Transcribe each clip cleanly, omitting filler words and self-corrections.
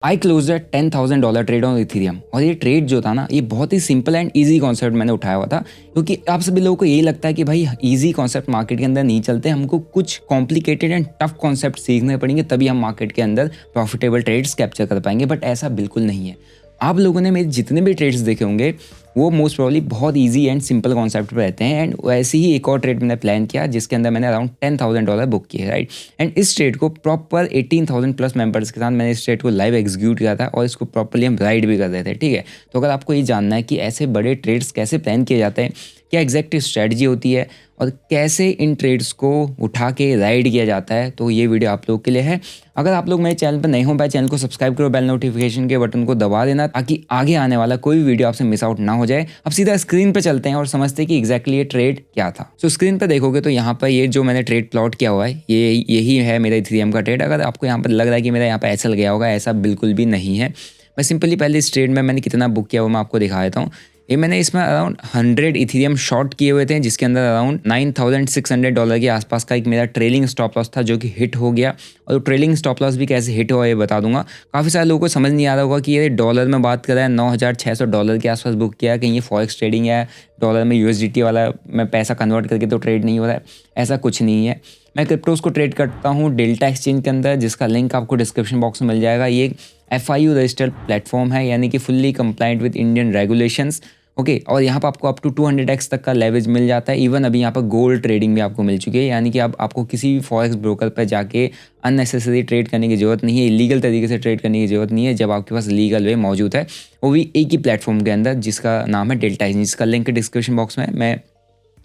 I close $10,000 trade on Ethereum. और ये trade जो था ना, ये बहुत ही सिंपल एंड ईजी कॉन्सेप्ट मैंने उठाया हुआ था, क्योंकि आप सभी लोगों को यही लगता है कि भाई ईजी कॉन्सेप्ट मार्केट के अंदर नहीं चलते, हमको कुछ कॉम्प्लिकेटेड एंड टफ कॉन्सेप्ट सीखने पड़ेंगे, तभी हम मार्केट के अंदर प्रॉफिटेबल ट्रेड्स कैप्चर कर पाएंगे। बट ऐसा बिल्कुल नहीं है। आप लोगों ने मेरे जितने भी ट्रेड्स देखे होंगे वो मोस्ट प्रोबेबली बहुत इजी एंड सिंपल कॉन्सेप्ट पे रहते हैं। एंड वैसे ही एक और ट्रेड मैंने प्लान किया जिसके अंदर मैंने अराउंड $10,000 बुक किए, राइट। एंड इस ट्रेड को प्रॉपर 18,000 प्लस मेंबर्स के साथ मैंने इस ट्रेड को लाइव एग्जीक्यूट किया था और इसको प्रॉपर्ली हम राइड भी कर रहे थे, ठीक है। तो अगर आपको ये जानना है कि ऐसे बड़े ट्रेड्स कैसे प्लान किए जाते हैं, क्या एग्जैक्ट स्ट्रेटजी होती है और कैसे इन ट्रेड्स को उठा के राइड किया जाता है, तो ये वीडियो आप लोग के लिए है। अगर आप लोग मेरे चैनल पर नहीं हो पाए, चैनल को सब्सक्राइब करो, बेल नोटिफिकेशन के बटन को दबा देना ताकि आगे आने वाला कोई भी वीडियो आपसे मिस आउट ना हो जाए। अब सीधा स्क्रीन पे चलते हैं और समझते हैं कि एग्जैक्टली ये ट्रेड क्या था। सो स्क्रीन पे देखोगे तो यहाँ पर ये जो मैंने ट्रेड प्लॉट किया हुआ है यही है मेरा इथेरियम का ट्रेड। अगर आपको यहाँ पर लग रहा है कि मेरा यहाँ पर एसएल गया होगा, ऐसा बिल्कुल भी नहीं है। मैं सिंपली पहले इस ट्रेड में मैंने कितना बुक किया वो मैं आपको दिखा देता हूँ। ये मैंने इसमें अराउंड 100 इथेरियम शॉर्ट किए हुए थे, जिसके अंदर अराउंड $9,600 के आसपास का एक मेरा ट्रेलिंग स्टॉप लॉस था जो कि हिट हो गया। और ट्रेलिंग स्टॉप लॉस भी कैसे हिट हुआ ये बता दूंगा। काफ़ी सारे लोगों को समझ नहीं आ रहा होगा कि ये डॉलर में बात कर रहा है, $9,600 के आसपास बुक किया, कहीं ये फॉरेक्स ट्रेडिंग है, डॉलर में USDT वाला मैं पैसा कन्वर्ट करके तो ट्रेड नहीं हो रहा है, ऐसा कुछ नहीं है। मैं क्रिप्टोज को ट्रेड करता हूँ डेल्टा एक्सचेंज के अंदर, जिसका लिंक आपको डिस्क्रिप्शन बॉक्स में मिल जाएगा। ये FIU रजिस्टर्ड प्लेटफॉर्म है, यानी कि fully compliant with Indian regulations, okay. और यहाँ पर आपको अप टू 200x तक का लेवरेज मिल जाता है। इवन अभी यहाँ पर गोल्ड ट्रेडिंग भी आपको मिल चुकी है, यानी कि अब आपको किसी भी फॉरेक्स ब्रोकर पर जाके अननेसेसरी ट्रेड करने की जरूरत नहीं है, इलीगल तरीके से ट्रेड करने की जरूरत नहीं है, जब आपके पास लीगल वे मौजूद है, वो भी एक ही प्लेटफॉर्म के अंदर जिसका नाम है डेल्टा, जिसका लिंक डिस्क्रिप्शन बॉक्स में। मैं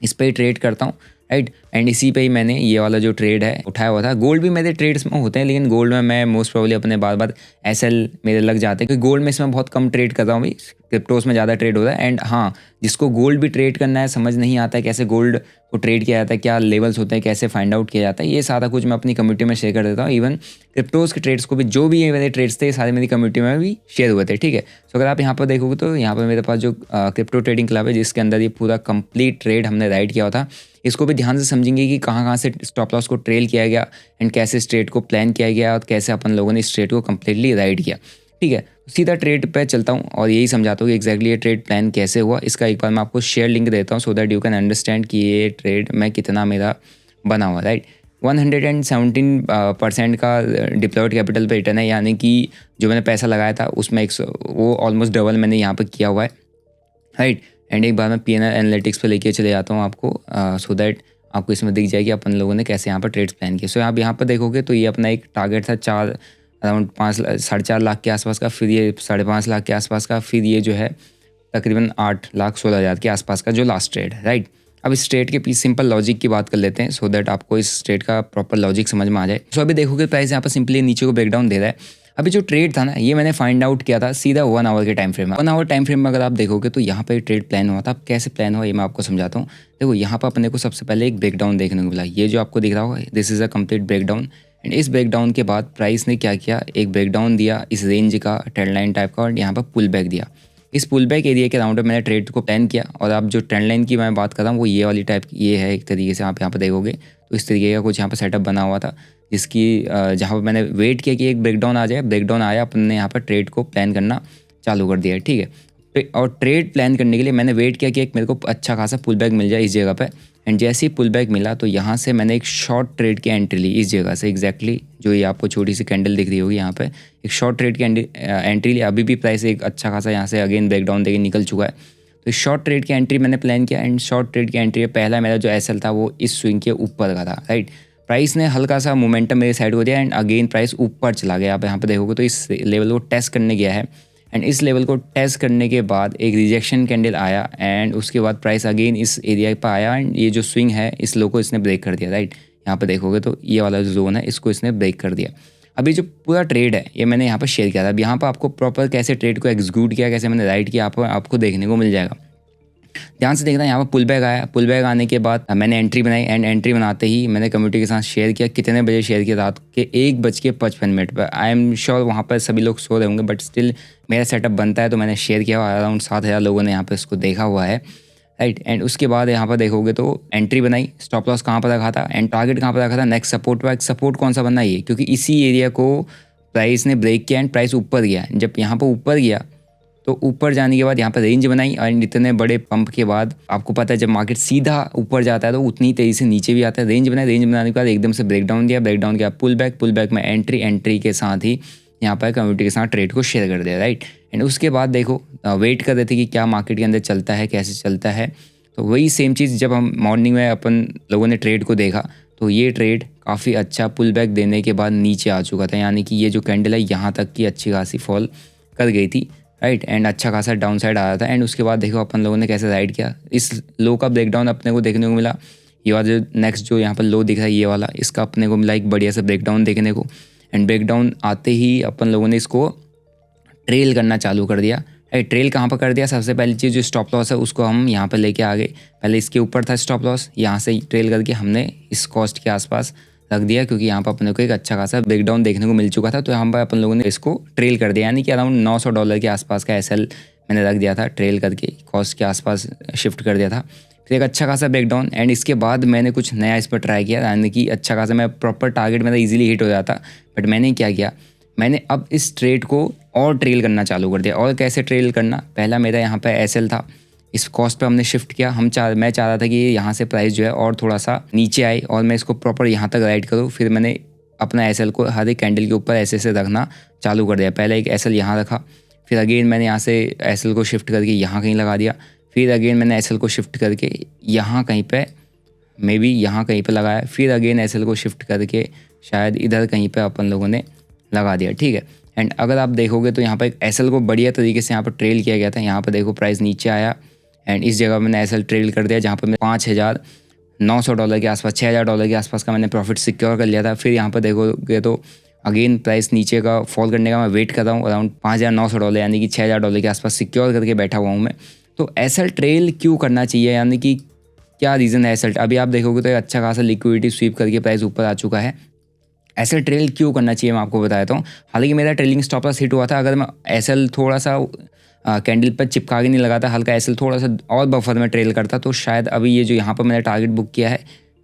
इस पर ही ट्रेड करता हूँ, राइट। एंड इसी पे ही मैंने ये वाला जो ट्रेड है उठाया हुआ था। गोल्ड भी मेरे ट्रेड्स में होते हैं, लेकिन गोल्ड में मैं मोस्ट प्रोबेबली अपने बार बार SL मेरे लग जाते हैं, क्योंकि गोल्ड में इसमें बहुत कम ट्रेड कर रहा हूँ भाई, क्रिप्टोस में ज़्यादा ट्रेड होता है। एंड हाँ, जिसको गोल्ड भी ट्रेड करना है, समझ नहीं आता है कैसे गोल्ड को ट्रेड किया जाता है, क्या लेवल्स होते हैं, कैसे फाइंड आउट किया जाता है, ये सारा कुछ मैं अपनी कम्युनिटी में शेयर कर देता हूँ। इवन क्रिप्टोज के ट्रेड्स को भी, जो भी मेरे ट्रेड्स थे सारे मेरी कम्युनिटी में भी शेयर हुए थे, ठीक है। सो अगर आप यहाँ पर देखोगे तो यहाँ पर मेरे पास जो क्रिप्टो ट्रेडिंग क्लब है, जिसके अंदर ये पूरा कंप्लीट ट्रेड हमने राइड किया हुआ था, इसको भी ध्यान से समझेंगे कि कहाँ कहाँ से स्टॉप लॉस को ट्रेल किया गया एंड कैसे इस ट्रेड को प्लान किया गया और कैसे अपन लोगों ने इस ट्रेड को कम्प्लीटली राइड किया, ठीक है। सीधा ट्रेड पे चलता हूँ और यही समझाता हूँ कि एग्जैक्टली ये ट्रेड प्लान कैसे हुआ। इसका एक बार मैं आपको शेयर लिंक देता हूँ so that you can understand कि ये ट्रेड में कितना मेरा बना हुआ, राइट। 117% का डिप्लॉयड कैपिटल पे रिटर्न है, यानी कि जो मैंने पैसा लगाया था उसमें वो ऑलमोस्ट डबल मैंने यहाँ पर किया हुआ है, राइट। एंड एक बार मैं PNL एनालिटिक्स पे लेके चले जाता हूँ आपको, सो दैट आपको इसमें दिख जाएगी अपन लोगों ने कैसे यहाँ पर ट्रेड्स प्लान किए। सो आप यहाँ पर देखोगे तो ये अपना एक टारगेट था अराउंड 4.5 लाख के आसपास का, फिर ये 5.5 लाख के आसपास का, फिर ये जो है तकरीबन 8,16,000 के आसपास का जो लास्ट ट्रेड है, राइट। अब इस ट्रेड के पीछे सिंपल लॉजिक की बात कर लेते हैं सो दैट आपको इस ट्रेड का प्रॉपर लॉजिक समझ में आ जाए। सो अभी देखोगे प्राइस यहाँ पर सिंपली नीचे को ब्रेकडाउन दे रहा है। अभी जो ट्रेड था ना, ये मैंने फाइंड आउट किया था सीधा 1 आवर के टाइम फ्रेम में। 1 आवर टाइम फ्रेम में अगर आप देखोगे तो यहाँ पे ट्रेड प्लान हुआ था। अब कैसे प्लान हुआ ये मैं आपको समझाता हूँ। देखो यहाँ पर अपने को सबसे पहले एक ब्रेकडाउन देखने को मिला, ये जो आपको दिख रहा होगा, this is a complete breakdown. And इस ब्रेकडाउन के बाद प्राइस ने क्या किया, एक ब्रेकडाउन दिया इस रेंज का, ट्रेंड लाइन टाइप का, और यहाँ पर पुल बैक दिया। इस पुल बैक एरिया के राउंड में मैंने ट्रेड को प्लान किया। और अब जो ट्रेंड लाइन की मैं बात कर रहा हूँ वो ये वाली टाइप की ये है, एक तरीके से आप यहाँ पर देखोगे तो इस तरीके का कुछ यहाँ पर सेटअप बना हुआ था, जिसकी जहाँ पर मैंने वेट किया कि एक ब्रेकडाउन आ जाए। ब्रेकडाउन आया, अपन ने यहाँ पर ट्रेड को प्लान करना चालू कर दिया, ठीक है। और ट्रेड प्लान करने के लिए मैंने वेट किया कि एक मेरे को अच्छा खासा पुल बैक मिल जाए इस जगह पे। एंड जैसे ही पुल बैक मिला तो यहाँ से मैंने एक शॉर्ट ट्रेड की एंट्री ली इस जगह से, एग्जैक्टली जो ये आपको छोटी सी कैंडल दिख रही होगी, यहाँ पे एक शॉर्ट ट्रेड की एंट्री ली। अभी भी प्राइस एक अच्छा खासा यहाँ से अगेन ब्रेकडाउन देके निकल चुका है, तो शॉर्ट ट्रेड की एंट्री मैंने प्लान किया। एंड शॉर्ट ट्रेड की एंट्री पहला मेरा जो SL था वो इस स्विंग के ऊपर का था, राइट। प्राइस ने हल्का सा मोमेंटम मेरे साइड हो दिया एंड अगेन प्राइस ऊपर चला गया। आप यहाँ पे देखोगे तो इस लेवल को टेस्ट करने गया है। एंड इस लेवल को टेस्ट करने के बाद एक रिजेक्शन कैंडल आया एंड उसके बाद प्राइस अगेन इस एरिया पर आया एंड ये जो स्विंग है इस लो को इसने ब्रेक कर दिया, राइट। यहाँ पे देखोगे तो ये वाला जो जोन है इसको इसने ब्रेक कर दिया। अभी जो पूरा ट्रेड है ये मैंने यहाँ पर शेयर किया था। अब यहाँ पर आपको प्रॉपर कैसे ट्रेड को एग्जीक्यूट किया, कैसे मैंने राइट किया, आपको देखने को मिल जाएगा। ध्यान से देखना, यहाँ पर पुल बैक आया। पुल बैक आने के बाद मैंने एंट्री बनाई एंड एंट्री बनाते ही मैंने कम्युनिटी के साथ शेयर किया। कितने बजे शेयर किया? रात के 1:55 पर। आई एम श्योर वहाँ पर सभी लोग सो रहे होंगे, बट स्टिल मेरा सेटअप बनता है तो मैंने शेयर किया। अराउंड 7,000 लोगों ने यहाँ पर इसको देखा हुआ है, राइट। एंड उसके बाद यहाँ पर देखोगे तो एंट्री बनाई, स्टॉप लॉस कहाँ पर रखा था एंड टारगेट कहाँ पर रखा था, नेक्स्ट सपोर्ट पर। सपोर्ट कौन सा बनना है ये, क्योंकि इसी एरिया को प्राइस ने ब्रेक किया एंड प्राइस ऊपर गया। जब यहाँ पर ऊपर गया तो ऊपर जाने के बाद यहाँ पर रेंज बनाई और इतने बड़े पंप के बाद आपको पता है जब मार्केट सीधा ऊपर जाता है तो उतनी तेज़ी से नीचे भी आता है। रेंज बनाई, रेंज बनाने के बाद एकदम से ब्रेकडाउन दिया, ब्रेकडाउन किया, पुल बैक में एंट्री के साथ ही यहाँ पर कम्युनिटी के साथ ट्रेड को शेयर कर दिया, राइट। एंड उसके बाद देखो वेट कर रहे थे कि क्या मार्केट के अंदर चलता है, कैसे चलता है। तो वही सेम चीज़ जब हम मॉर्निंग में अपन लोगों ने ट्रेड को देखा तो ये ट्रेड काफ़ी अच्छा पुल बैक देने के बाद नीचे आ चुका था, यानी कि ये जो कैंडल है यहाँ तक की अच्छी खासी फॉल कर गई थी, राइट। एंड अच्छा खासा डाउन साइड आ रहा था। एंड उसके बाद देखो अपन लोगों ने कैसे राइड किया। इस लो का ब्रेकडाउन अपने को देखने को मिला। ये वाला जो नेक्स्ट जो यहाँ पर लो दिख रहा है ये वाला, इसका अपने को मिला एक बढ़िया सा ब्रेकडाउन देखने को। एंड ब्रेकडाउन आते ही अपन लोगों ने इसको ट्रेल करना चालू कर दिया। ट्रेल कहाँ पर कर दिया, सबसे पहली चीज़ जो स्टॉप लॉस है उसको हम यहाँ पर लेके आ गए। पहले इसके ऊपर था स्टॉप लॉस, यहाँ से ट्रेल करके हमने इस कॉस्ट के आसपास रख दिया, क्योंकि यहाँ पर अपने को एक अच्छा खासा ब्रेकडाउन देखने को मिल चुका था। तो यहाँ पर अपन लोगों ने इसको ट्रेल कर दिया, यानी कि अराउंड $900 के आसपास का एसएल मैंने रख दिया था, ट्रेल करके कॉस्ट के आसपास शिफ्ट कर दिया था। फिर एक अच्छा खासा ब्रेकडाउन एंड इसके बाद मैंने कुछ नया इस पर ट्राई किया, यानी कि अच्छा खासा मैं प्रॉपर टारगेट मेरा इजीली हिट हो जाता। बट मैंने क्या किया, मैंने अब इस ट्रेड को और ट्रेल करना चालू कर दिया। और कैसे ट्रेल करना, पहला मेरा यहाँ पे एसएल था, इस कॉस्ट पे हमने शिफ्ट किया। मैं चाह रहा था कि यहाँ से प्राइस जो है और थोड़ा सा नीचे आए और मैं इसको प्रॉपर यहाँ तक राइड करूँ। फिर मैंने अपना एसएल को हर एक कैंडल के ऊपर ऐसे रखना चालू कर दिया। पहले एक एसएल यहाँ रखा, फिर अगेन मैंने यहाँ से एसएल को शिफ्ट करके यहाँ कहीं लगा दिया, फिर अगेन मैंने एसएल को शिफ्ट करके यहाँ कहीं पे मे बी यहाँ कहीं पे लगाया, फिर अगेन एसएल को शिफ्ट करके शायद इधर कहीं पे अपन लोगों ने लगा दिया, ठीक है। एंड अगर आप देखोगे तो यहाँ पर एक एसएल को बढ़िया तरीके से यहाँ पर ट्रेल किया गया था। यहाँ पर देखो प्राइस नीचे आया एंड इस जगह मैंने एसएल ट्रेल कर दिया, जहाँ पर मैं $5,900 के आसपास, $6,000 के आसपास का मैंने प्रॉफिट सिक्योर कर लिया था। फिर यहाँ पर देखोगे तो अगेन प्राइस नीचे का फॉल करने का मैं वेट कर रहा हूँ, अराउंड $5,900 यानी कि $6,000 के आसपास सिक्योर करके बैठा हुआ हूँ मैं। तो एसएल ट्रेल क्यों करना चाहिए, यानी कि क्या रीज़न है एसएल। अभी आप देखोगे तो अच्छा खासा लिक्विडिटी स्वीप करके प्राइस ऊपर आ चुका है। एसएल ट्रेल क्यों करना चाहिए मैं आपको बता देता हूँ। हालांकि मेरा ट्रेलिंग स्टॉप लॉस हिट हुआ था, अगर मैं एसएल थोड़ा सा कैंडल पर चिपका के नहीं लगाता, हल्का एसएल थोड़ा सा और बफर में ट्रेल करता, तो शायद अभी ये जो यहाँ पर मैंने टारगेट बुक किया है,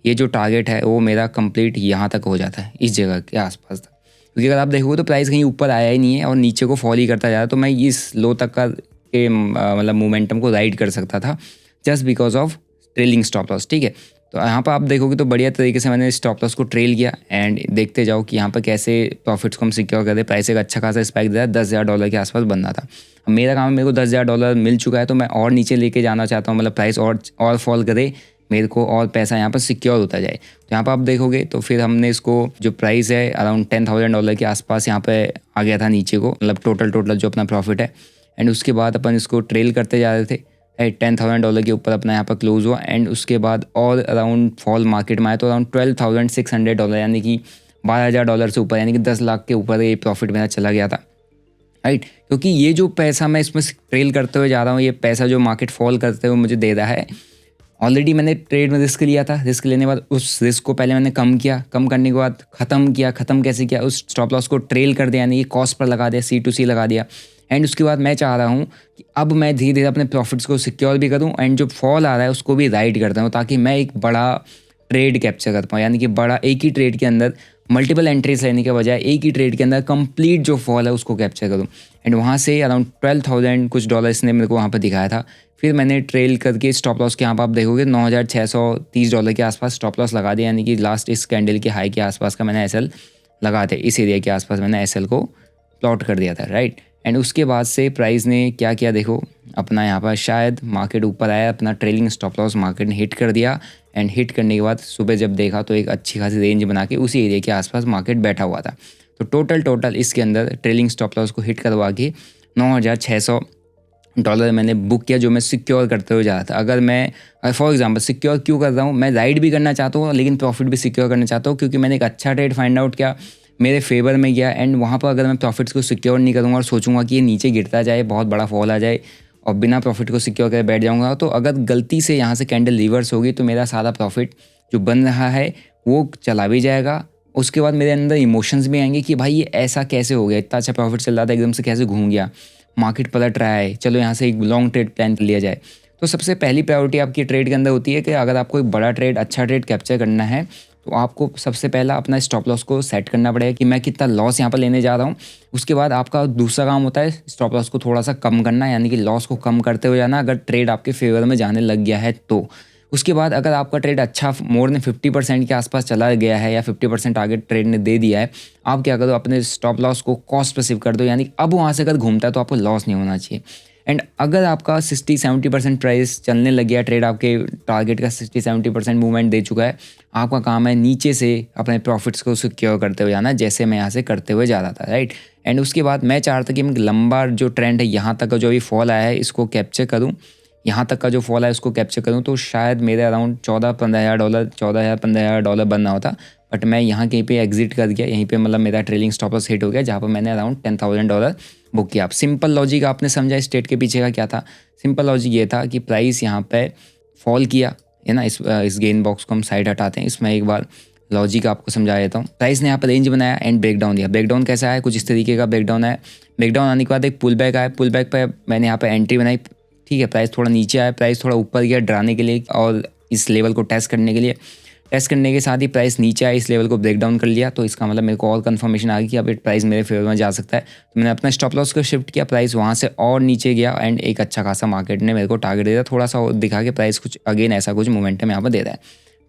ये जो टारगेट है वो मेरा कंप्लीट यहाँ तक हो जाता है, इस जगह के आसपास तक। क्योंकि अगर आप देखोगे तो प्राइस कहीं ऊपर आया ही नहीं है और नीचे को फॉल ही करता जा रहा, तो मैं इस लो तक का के मतलब मोमेंटम को राइड कर सकता था just because of trailing stop loss, ठीक है। तो यहाँ पर आप देखोगे तो बढ़िया तरीके से मैंने स्टॉप लॉस को ट्रेल किया एंड देखते जाओ कि यहाँ पर कैसे प्रॉफिट्स को हम सिक्योर कर दे। प्राइस एक अच्छा खासा स्पाइक दिया, $10,000 के आसपास बनना था। अब मेरा काम है, मेरे को $10,000 मिल चुका है, तो मैं और नीचे लेके जाना चाहता हूँ, मतलब प्राइस और फॉल करे, मेरे को और पैसा यहाँ पर सिक्योर होता जाए। तो यहाँ पर आप देखोगे तो फिर हमने इसको जो प्राइस है अराउंड $10,000 के आसपास यहाँ पे आ गया था नीचे को, मतलब टोटल जो अपना प्रॉफिट है। एंड उसके बाद अपन इसको ट्रेल करते जा रहे थे, $10,000 के ऊपर अपना यहाँ पर क्लोज हुआ एंड उसके बाद और अराउंड फॉल मार्केट में आया तो अराउंड $12,600 यानी कि $12,000 से ऊपर, यानी कि 10 लाख के ऊपर ये प्रॉफिट मेरा चला गया था, राइट। क्योंकि ये जो पैसा मैं इसमें ट्रेल करते हुए जा रहा हूँ, ये पैसा जो मार्केट फॉल करते हुए मुझे दे रहा है, ऑलरेडी मैंने ट्रेड में रिस्क लिया था। रिस्क लेने के बाद उस रिस्क को पहले मैंने कम किया, कम करने के बाद ख़त्म कैसे किया, उस स्टॉप लॉस को ट्रेल कर दिया, यानी कि कॉस्ट पर लगा दिया, C2C लगा दिया। एंड उसके बाद मैं चाह रहा हूँ कि अब मैं धीरे धीरे अपने प्रॉफिट्स को सिक्योर भी करूँ एंड जो फॉल आ रहा है उसको भी राइड करता हूँ, ताकि मैं एक बड़ा ट्रेड कैप्चर कर पाऊँ, यानी कि बड़ा एक ही ट्रेड के अंदर मल्टीपल एंट्रीज लेने के बजाय एक ही ट्रेड के अंदर कंप्लीट जो फॉल है उसको कैप्चर करूँ। एंड वहाँ से अराउंड 12,000 कुछ डॉलर्स ने मेरे को वहाँ पर दिखाया था। फिर मैंने ट्रेल करके स्टॉप लॉस के यहाँ पर आप देखोगे $9,630 के आसपास स्टॉप लॉस लगा दिया, यानी कि लास्ट इस कैंडल के हाई के आसपास का मैंने एसएल लगा दिया, इस एरिया के आसपास मैंने एसएल को प्लॉट कर दिया था, राइट। एंड उसके बाद से प्राइस ने क्या किया, देखो अपना यहाँ पर शायद मार्केट ऊपर आया, अपना ट्रेलिंग स्टॉप लॉस मार्केट ने हिट कर दिया एंड हिट करने के बाद सुबह जब देखा तो एक अच्छी खासी रेंज बना के उसी एरिया के आसपास मार्केट बैठा हुआ था। तो टोटल इसके अंदर ट्रेलिंग स्टॉप लॉस को हिट करवा के $9,600 मैंने बुक किया, जो मैं सिक्योर करते हुए जा रहा था। अगर मैं फॉर एग्जांपल सिक्योर क्यों कर रहा हूँ, मैं राइड भी करना चाहता हूँ लेकिन प्रॉफिट भी सिक्योर करना चाहता हूँ, क्योंकि मैंने एक अच्छा ट्रेड फाइंड आउट किया, मेरे फेवर में गया एंड वहाँ पर अगर मैं प्रॉफिट्स को सिक्योर नहीं करूँगा और सोचूंगा कि ये नीचे गिरता जाए, बहुत बड़ा फॉल आ जाए और बिना प्रॉफिट को सिक्योर कर बैठ जाऊँगा, तो अगर गलती से यहाँ से कैंडल रिवर्स होगी तो मेरा सारा प्रॉफिट जो बन रहा है वो चला भी जाएगा। उसके बाद मेरे अंदर इमोशंस भी आएंगे कि भाई ये ऐसा कैसे हो गया, इतना अच्छा प्रॉफिट चल रहा था एकदम से कैसे घूम गया, मार्केट पलट रहा है, चलो यहाँ से एक लॉन्ग ट्रेड प्लान कर लिया जाए। तो सबसे पहली प्रायोरिटी आपकी ट्रेड के अंदर होती है कि अगर आपको एक बड़ा ट्रेड अच्छा ट्रेड कैप्चर करना है तो आपको सबसे पहला अपना स्टॉप लॉस को सेट करना पड़ेगा कि मैं कितना लॉस यहाँ पर लेने जा रहा हूँ। उसके बाद आपका दूसरा काम होता है स्टॉप लॉस को थोड़ा सा कम करना, यानी कि लॉस को कम करते हुए जाना अगर ट्रेड आपके फेवर में जाने लग गया है तो। उसके बाद अगर आपका ट्रेड अच्छा मोर देन 50% के आसपास चला गया है या 50% टारगेट ट्रेड ने दे दिया है, आप क्या करो अपने स्टॉप लॉस को कॉस्ट पे शिफ्ट कर दो, यानी अब वहाँ से अगर घूमता है तो आपको लॉस नहीं होना चाहिए। एंड अगर आपका 60-70% प्राइस चलने लग गया, ट्रेड आपके टारगेट का 60-70% मूवमेंट दे चुका है, आपका काम है नीचे से अपने प्रॉफिट्स को सिक्योर करते हुए जाना, जैसे मैं यहाँ से करते हुए जा रहा था, राइट। एंड उसके बाद मैं चाह रहा था कि मैं लंबा जो ट्रेंड है यहाँ तक का जो अभी फॉल आया है इसको कैप्चर करूँ, यहाँ तक का जो फॉल है उसको कैप्चर करूँ, तो शायद मेरे अराउंड 14-15 हज़ार डॉलर बनना होता। बट मैं यहाँ कहीं पे एग्जिट कर गया, यहीं पे मतलब मेरा ट्रेलिंग स्टॉप लॉस हिट हो गया, जहाँ पर मैंने अराउंड $10,000 बुक किया। अब सिंपल लॉजिक आपने समझा इस ट्रेड के पीछे का क्या था। सिंपल लॉजिक ये था कि प्राइस यहाँ पे फॉल किया है ना, इस गेन बॉक्स को हम साइड हटाते हैं, इसमें एक बार लॉजिक आपको समझा देता हूँ। प्राइस ने यहाँ पर रेंज बनाया एंड ब्रेकडाउन दिया। ब्रेकडाउन कैसा आया, कुछ इस तरीके का ब्रेकडाउन आया। ब्रेकडाउन आने के बाद एक पुल बैक आया, पुल बैक पर मैंने यहाँ पर एंट्री बनाई, ठीक है। प्राइस थोड़ा नीचे आया, प्राइस थोड़ा ऊपर गया डराने के लिए और इस लेवल को टेस्ट करने के लिए। टेस्ट करने के साथ ही प्राइस नीचे आया, इस लेवल को ब्रेक डाउन कर लिया, तो इसका मतलब मेरे को और कंफर्मेशन आ गई कि अब प्राइस मेरे फेवर में जा सकता है। तो मैंने अपना स्टॉप लॉस को शिफ्ट किया, प्राइस वहाँ से और नीचे गया एंड एक अच्छा खासा मार्केट ने मेरे को टारगेट दे दिया, थोड़ा सा दिखा के प्राइस कुछ अगेन ऐसा कुछ मोमेंटम यहाँ पर दे रहा है,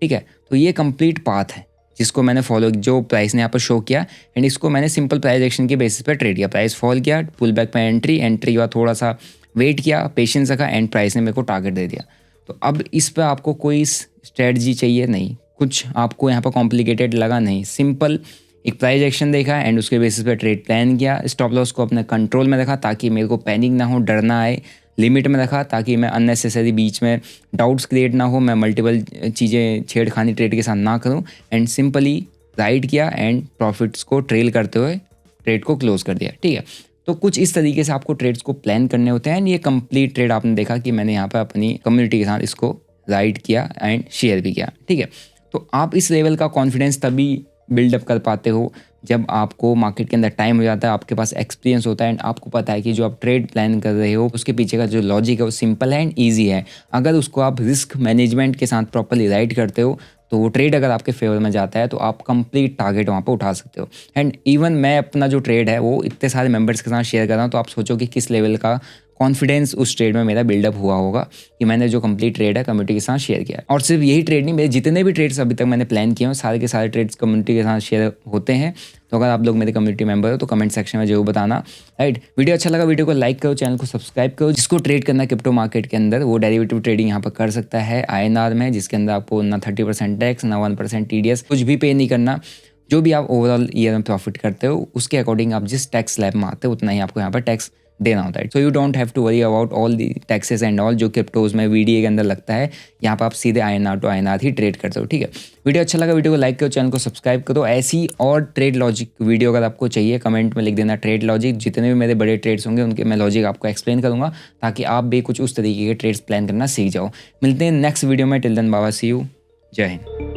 ठीक है। तो ये कंप्लीट पाथ है जिसको मैंने फॉलो, जो प्राइस ने यहाँ पर शो किया एंड इसको मैंने सिंपल प्राइस एक्शन के बेसिस पर ट्रेड किया। प्राइस फॉल किया, पुल बैक पर एंट्री हुआ, थोड़ा सा वेट किया, पेशेंस रखा एंड प्राइस ने मेरे को टारगेट दे दिया। तो अब इस पर आपको कोई स्ट्रेटजी चाहिए नहीं, कुछ आपको यहाँ पर कॉम्प्लिकेटेड लगा नहीं, सिंपल एक प्राइस एक्शन देखा एंड उसके बेसिस पे ट्रेड प्लान किया, स्टॉप लॉस को अपने कंट्रोल में रखा ताकि मेरे को पैनिक ना हो, डर ना आए, लिमिट में रखा ताकि मैं अननेसेसरी बीच में डाउट्स क्रिएट ना हो, मैं मल्टीपल चीज़ें छेड़खानी ट्रेड के साथ ना करूँ एंड सिंपली राइड किया एंड प्रॉफिट्स को ट्रेल करते हुए ट्रेड को क्लोज कर दिया, ठीक है। तो कुछ इस तरीके से आपको ट्रेड्स को प्लान करने होते हैं एंड ये कंप्लीट ट्रेड आपने देखा कि मैंने यहाँ पर अपनी कम्युनिटी के साथ इसको राइड किया एंड शेयर भी किया, ठीक है। तो आप इस लेवल का कॉन्फिडेंस तभी बिल्डअप कर पाते हो जब आपको मार्केट के अंदर टाइम हो जाता है, आपके पास एक्सपीरियंस होता है एंड आपको पता है कि जो आप ट्रेड प्लान कर रहे हो उसके पीछे का जो लॉजिक है वो सिंपल है एंड ईजी है। अगर उसको आप रिस्क मैनेजमेंट के साथ प्रॉपरली राइड करते हो तो वो ट्रेड अगर आपके फेवर में जाता है तो आप कंप्लीट टारगेट वहाँ पे उठा सकते हो। एंड इवन मैं अपना जो ट्रेड है वो इतने सारे मेंबर्स के साथ शेयर कर रहा हूँ, तो आप सोचो कि किस लेवल का कॉन्फिडेंस उस ट्रेड में मेरा बिल्डअप हुआ होगा कि मैंने जो कंप्लीट ट्रेड है कम्युनिटी के साथ शेयर किया है। और सिर्फ यही ट्रेड नहीं, मेरे जितने भी ट्रेड्स अभी तक मैंने प्लान किए हैं सारे के सारे ट्रेड्स कम्युनिटी के साथ शेयर होते हैं। तो अगर आप लोग मेरे कम्युनिटी मेंबर हो तो कमेंट सेक्शन में जरूर बताना, राइट। वीडियो अच्छा लगा वीडियो को लाइक करो, चैनल को सब्सक्राइब करो। जिसको ट्रेड करना क्रिप्टो मार्केट के अंदर वो डेरिवेटिव ट्रेडिंग यहाँ पर कर सकता है INR में, जिसके अंदर आपको ना 30% टैक्स ना 1% TDS कुछ भी पे नहीं करना। जो भी आप ओवरऑल ईयर में प्रॉफिट करते हो उसके अकॉर्डिंग आप जिस टैक्स स्लैब में आते हो उतना ही आपको यहाँ पर टैक्स देना होता है। So you don't have to worry about all the taxes and all जो क्रिप्टोज में VDA के अंदर लगता है। यहाँ पर आप सीधे INR टू INR ही ट्रेड करते हो, ठीक है। वीडियो अच्छा लगा वीडियो को लाइक करो, चैनल को सब्सक्राइब करो। ऐसी और ट्रेड लॉजिक वीडियो अगर आपको चाहिए कमेंट में लिख देना ट्रेड लॉजिक। जितने भी मेरे बड़े ट्रेड्स होंगे उनके मैं लॉजिक आपको एक्सप्लेन करूँगा ताकि आप भी कुछ उस तरीके के ट्रेड्स प्लान करना सीख जाओ। मिलते हैं नेक्स्ट वीडियो में, टिल देन बाबा सी यू, जय हिंद।